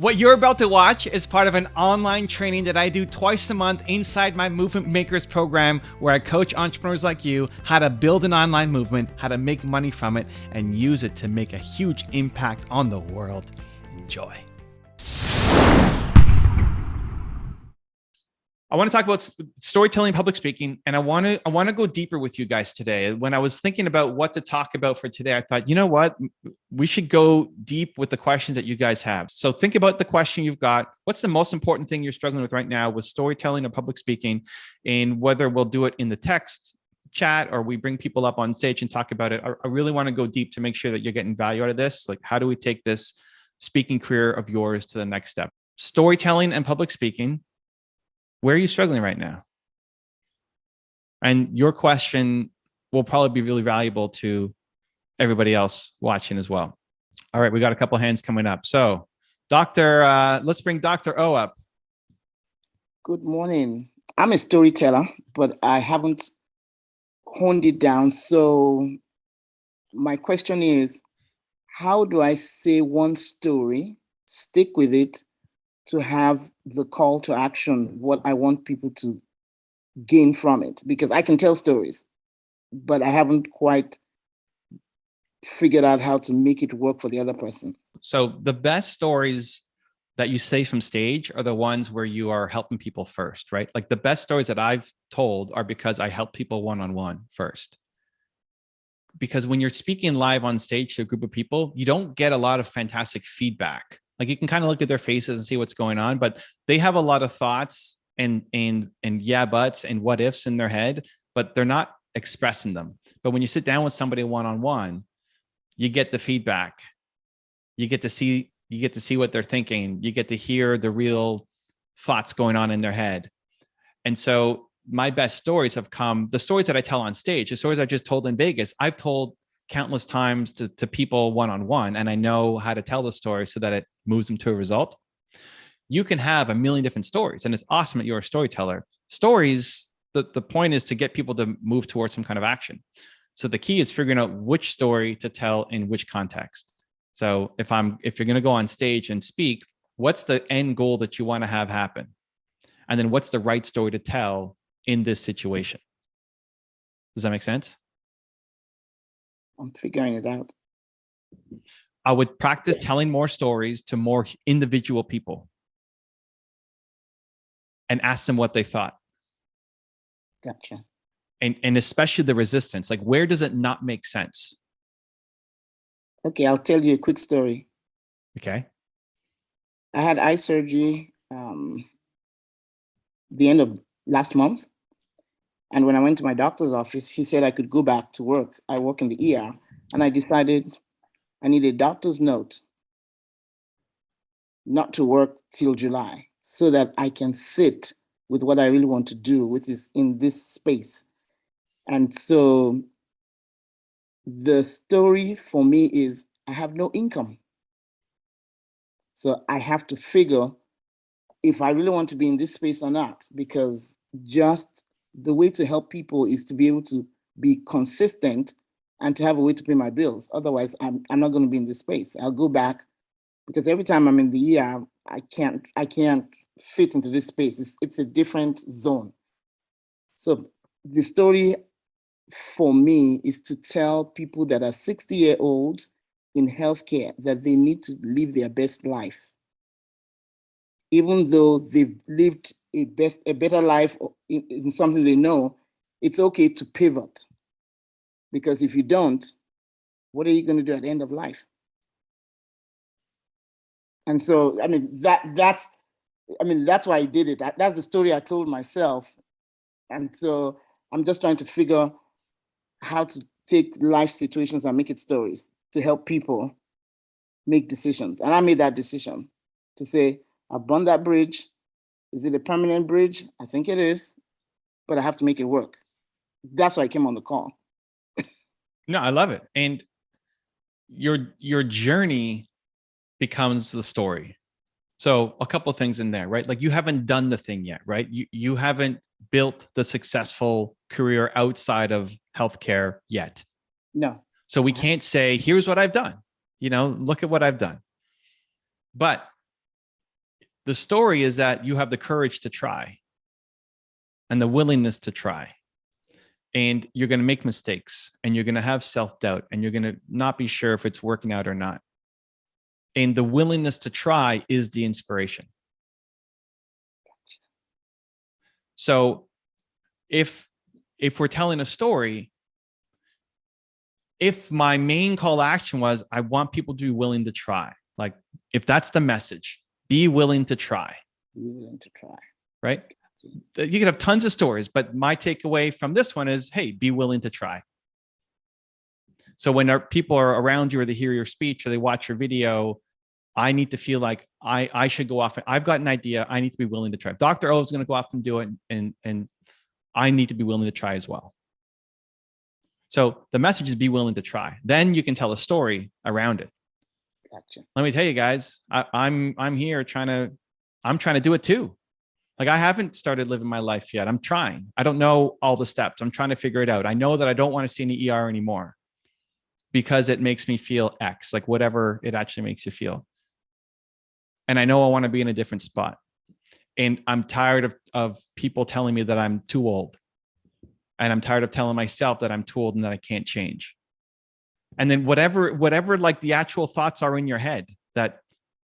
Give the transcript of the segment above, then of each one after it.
What you're about to watch is part of an online training that I do twice a month inside my Movement Makers program, where I coach entrepreneurs like you how to build an online movement, how to make money from it, and use it to make a huge impact on the world. Enjoy. I want to talk about storytelling, public speaking, and I want to go deeper with you guys today. When I was thinking about what to talk about for today, I thought, you know what? We should go deep with the questions that you guys have. So think about the question you've got. What's the most important thing you're struggling with right now with storytelling or public speaking, and whether we'll do it in the text chat or we bring people up on stage and talk about it. I really want to go deep to make sure that you're getting value out of this. Like, how do we take this speaking career of yours to the next step? Storytelling and public speaking. Where are you struggling right now? And your question will probably be really valuable to everybody else watching as well. All right, we got a couple hands coming up. So, let's bring Dr. O up. Good morning. I'm a storyteller, but I haven't honed it down. So my question is, how do I say one story, stick with it, to have the call to action, what I want people to gain from it? Because I can tell stories, but I haven't quite figured out how to make it work for the other person. So the best stories that you say from stage are the ones where you are helping people first, right? Like the best stories that I've told are because I help people one-on-one first. Because when you're speaking live on stage to a group of people, you don't get a lot of fantastic feedback. Like you can kind of look at their faces and see what's going on, but they have a lot of thoughts and yeah buts and what ifs in their head, but they're not expressing them. But when you sit down with somebody one-on-one, you get the feedback. You get to see what they're thinking. You get to hear the real thoughts going on in their head. And so my best stories have come, the stories that I tell on stage, the stories I just told in Vegas, I've told countless times to people one-on-one, and I know how to tell the story so that it moves them to a result. You can have a million different stories, and it's awesome that you're a storyteller. Stories, the point is to get people to move towards some kind of action. So the key is figuring out which story to tell in which context. So if you're going to go on stage and speak, what's the end goal that you want to have happen? And then what's the right story to tell in this situation? Does that make sense? I'm figuring it out. I would practice telling more stories to more individual people and ask them what they thought. Gotcha. And especially the resistance, like where does it not make sense? Okay, I'll tell you a quick story. Okay. I had eye surgery the end of last month. And when I went to my doctor's office, he said I could go back to work. I work in the ER, and I decided I need a doctor's note not to work till July so that I can sit with what I really want to do with this in this space. And so the story for me is I have no income. So I have to figure if I really want to be in this space or not, because just the way to help people is to be able to be consistent and to have a way to pay my bills. Otherwise, I'm not going to be in this space. I'll go back because every time I'm in the ER, I can't fit into this space. It's a different zone. So the story for me is to tell people that are 60-year-olds in healthcare that they need to live their best life. Even though they've lived a better life in something they know, it's okay to pivot. Because if you don't, what are you going to do at the end of life? And so, I mean, that's why I did it. That's the story I told myself. And so I'm just trying to figure how to take life situations and make it stories to help people make decisions. And I made that decision to say, I've burned that bridge. Is it a permanent bridge? I think it is, but I have to make it work. That's why I came on the call. No, I love it. And your journey becomes the story. So a couple of things in there, right? Like you haven't done the thing yet, right? You haven't built the successful career outside of healthcare yet. No. So we can't say, here's what I've done. Look at what I've done. But The story is that you have the courage to try and the willingness to try. And you're going to make mistakes and you're going to have self-doubt and you're going to not be sure if it's working out or not. And the willingness to try is the inspiration. So if we're telling a story, if my main call to action was, I want people to be willing to try, like if that's the message, be willing to try. Be willing to try. Right? You could have tons of stories, but my takeaway from this one is, hey, be willing to try. So when people are around you or they hear your speech or they watch your video, I need to feel like I should go off. I've got an idea. I need to be willing to try. Dr. O is going to go off and do it. And I need to be willing to try as well. So the message is be willing to try. Then you can tell a story around it. Gotcha. Let me tell you guys, I'm here I'm trying to do it too. Like I haven't started living my life yet. I'm trying. I don't know all the steps. I'm trying to figure it out. I know that I don't want to see any ER anymore because it makes me feel X, like whatever it actually makes you feel. And I know I want to be in a different spot. And I'm tired of people telling me that I'm too old. And I'm tired of telling myself that I'm too old and that I can't change. And then whatever like the actual thoughts are in your head that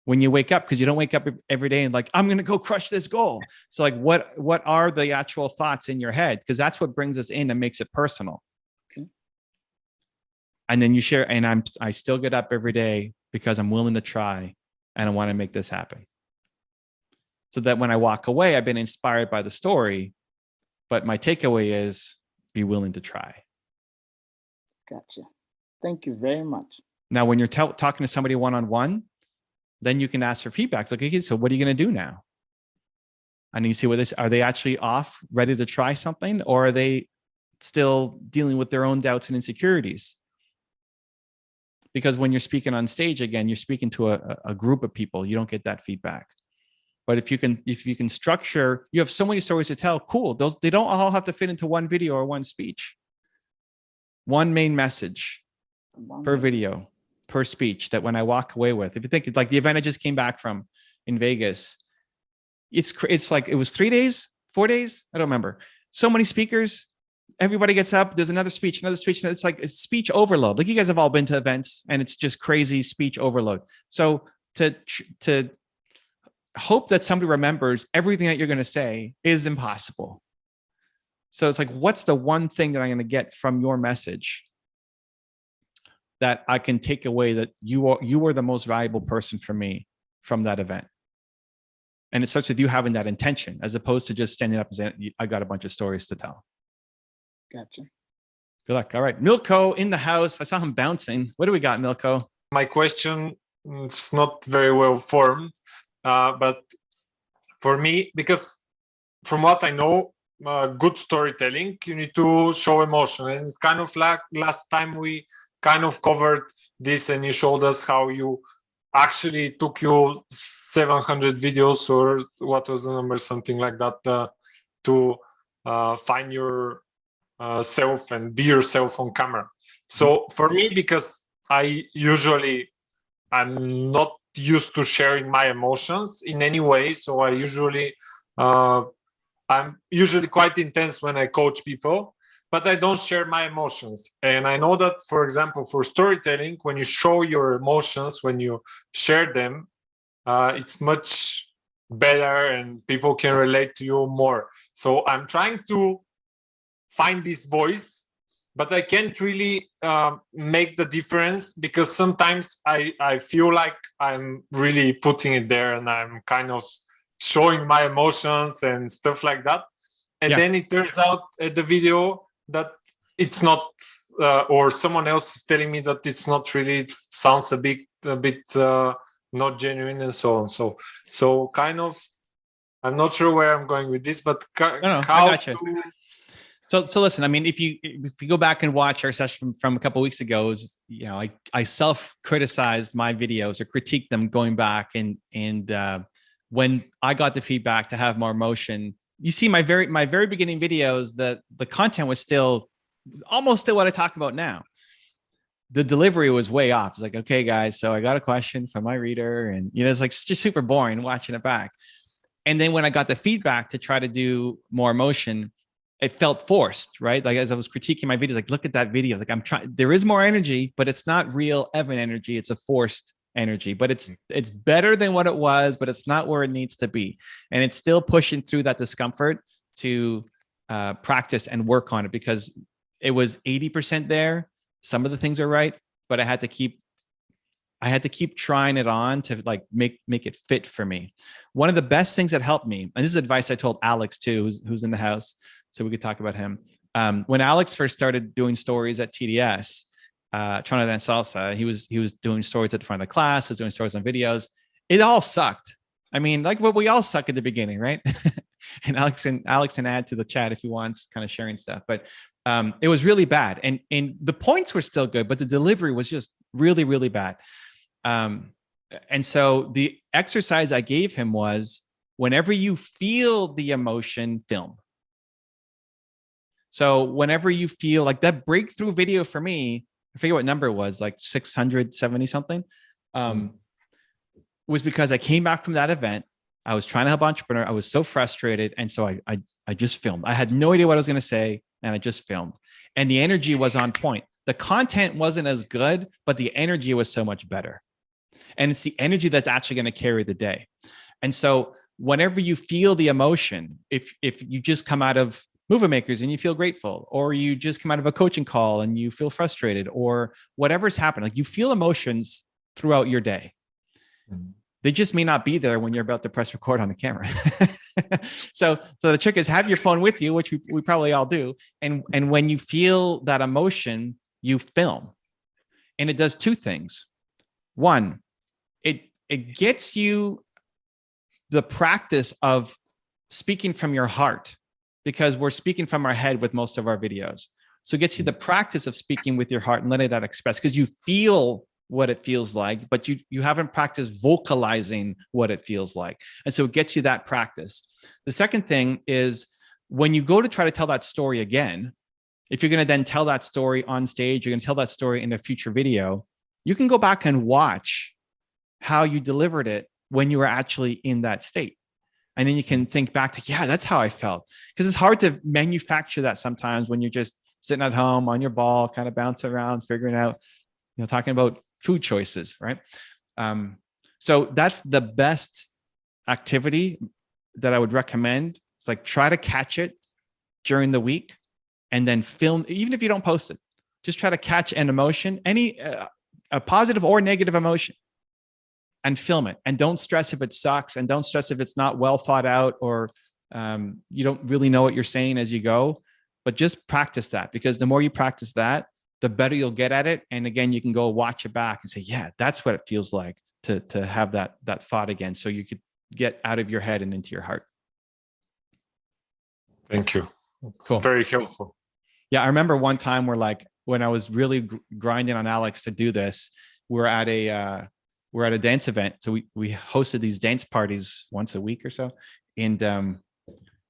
when you wake up, because you don't wake up every day and like, I'm going to go crush this goal. So like, what are the actual thoughts in your head? Because that's what brings us in and makes it personal. Okay. And then you share, and I still get up every day because I'm willing to try and I want to make this happen. So that when I walk away, I've been inspired by the story, but my takeaway is be willing to try. Gotcha. Thank you very much. Now, when you're talking to somebody one-on-one, then you can ask for feedback. It's like, okay, so what are you going to do now? And you see what are they actually off, ready to try something, or are they still dealing with their own doubts and insecurities? Because when you're speaking on stage, again, you're speaking to a group of people. You don't get that feedback. But if you can structure, you have so many stories to tell. Cool. They don't all have to fit into one video or one speech. One main message per video, per speech that when I walk away with, if you think like the event I just came back from in Vegas, it's like, it was 3 days, 4 days. I don't remember. So many speakers, everybody gets up. There's another speech. And it's like it's speech overload. Like you guys have all been to events and it's just crazy speech overload. So to hope that somebody remembers everything that you're going to say is impossible. So it's like, what's the one thing that I'm going to get from your message that I can take away that you are the most valuable person for me from that event? And it starts with you having that intention as opposed to just standing up and saying, I got a bunch of stories to tell. Gotcha. Good luck. All right. Milko in the house. I saw him bouncing. What do we got, Milko? My question is not very well formed. But for me, because from what I know, good storytelling, you need to show emotion. And it's kind of like last time we kind of covered this and you showed us how you actually took you 700 videos or what was the number, something like that, to find your self and be yourself on camera. So for me, because I'm not used to sharing my emotions in any way, so I'm usually quite intense when I coach people, but I don't share my emotions. And I know that, for example, for storytelling, when you show your emotions, when you share them, it's much better and people can relate to you more. So I'm trying to find this voice, but I can't really make the difference because sometimes I feel like I'm really putting it there and I'm kind of showing my emotions and stuff like that. And then it turns out at the video that it's not, or someone else is telling me that it's not really, it sounds a bit not genuine and so on. So kind of, I'm not sure where I'm going with this, but I gotcha. So listen, I mean, if you go back and watch our session from a couple of weeks ago, I self-criticized my videos or critiqued them going back, and when I got the feedback to have more emotion, you see my very beginning videos, the content was almost still what I talk about now, the delivery was way off. It's like, okay, guys, so I got a question from my reader, and it's like just super boring watching it back. And then when I got the feedback to try to do more emotion, it felt forced, right? Like as I was critiquing my videos, like, look at that video. Like I'm trying, there is more energy, but it's not real Evan energy. It's a forced energy, but it's better than what it was, but it's not where it needs to be. And it's still pushing through that discomfort to practice and work on it, because it was 80% there. Some of the things are right, but I had to keep trying it on to like make it fit for me. One of the best things that helped me, and this is advice I told Alex too, who's in the house, so we could talk about him. When Alex first started doing stories at TDS, Trinidad and Salsa, he was doing stories at the front of the class, was doing stories on videos. It all sucked. I mean, like what we all suck at the beginning, right? And Alex can add to the chat if he wants, kind of sharing stuff. But it was really bad, and the points were still good, but the delivery was just really, really bad. And so the exercise I gave him was, whenever you feel the emotion, film. So whenever you feel like that breakthrough video for me, I forget what number it was, like 670 something, was because I came back from that event. I was trying to help entrepreneur. I was so frustrated. And so I just filmed. I had no idea what I was going to say, and I just filmed. And the energy was on point. The content wasn't as good, but the energy was so much better. And it's the energy that's actually going to carry the day. And so whenever you feel the emotion, if you just come out of Movement Makers and you feel grateful, or you just come out of a coaching call and you feel frustrated, or whatever's happened, like you feel emotions throughout your day. They just may not be there when you're about to press record on the camera. So the trick is, have your phone with you, which we probably all do. And when you feel that emotion, you film. And it does two things. One, it gets you the practice of speaking from your heart, because we're speaking from our head with most of our videos. So it gets you the practice of speaking with your heart and letting that express, because you feel what it feels like, but you haven't practiced vocalizing what it feels like. And so it gets you that practice. The second thing is, when you go to try to tell that story again, if you're going to then tell that story on stage, you're going to tell that story in a future video, you can go back and watch how you delivered it when you were actually in that state. And then you can think back to, yeah, that's how I felt. Because it's hard to manufacture that sometimes when you're just sitting at home on your ball, kind of bouncing around, figuring out, talking about food choices, right? So that's the best activity that I would recommend. It's like, try to catch it during the week and then film, even if you don't post it. Just try to catch an emotion, any a positive or negative emotion, and film it. And don't stress if it sucks, and don't stress if it's not well thought out, or you don't really know what you're saying as you go. But just practice that, because the more you practice that, the better you'll get at it. And again, you can go watch it back and say, yeah, that's what it feels like to have that thought again. So you could get out of your head and into your heart. Thank you. It's Cool. Very helpful. Yeah, I remember one time when I was really grinding on Alex to do this, we're at a dance event. So we hosted these dance parties once a week or so. And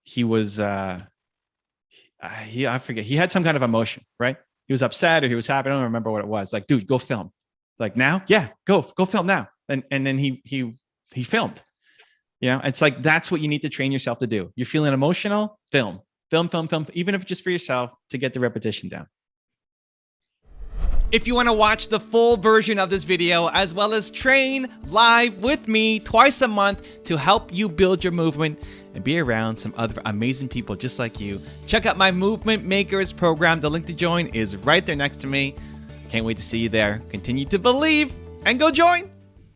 he was, I forget, he had some kind of emotion, right? He was upset or he was happy. I don't remember what it was. Like, dude, go film. Like, now? Yeah, go film now. And then he filmed. It's like, that's what you need to train yourself to do. You're feeling emotional, film, even if it's just for yourself, to get the repetition down. If you want to watch the full version of this video, as well as train live with me twice a month to help you build your movement and be around some other amazing people just like you, check out my Movement Makers program. The link to join is right there next to me. Can't wait to see you there. Continue to believe and go join.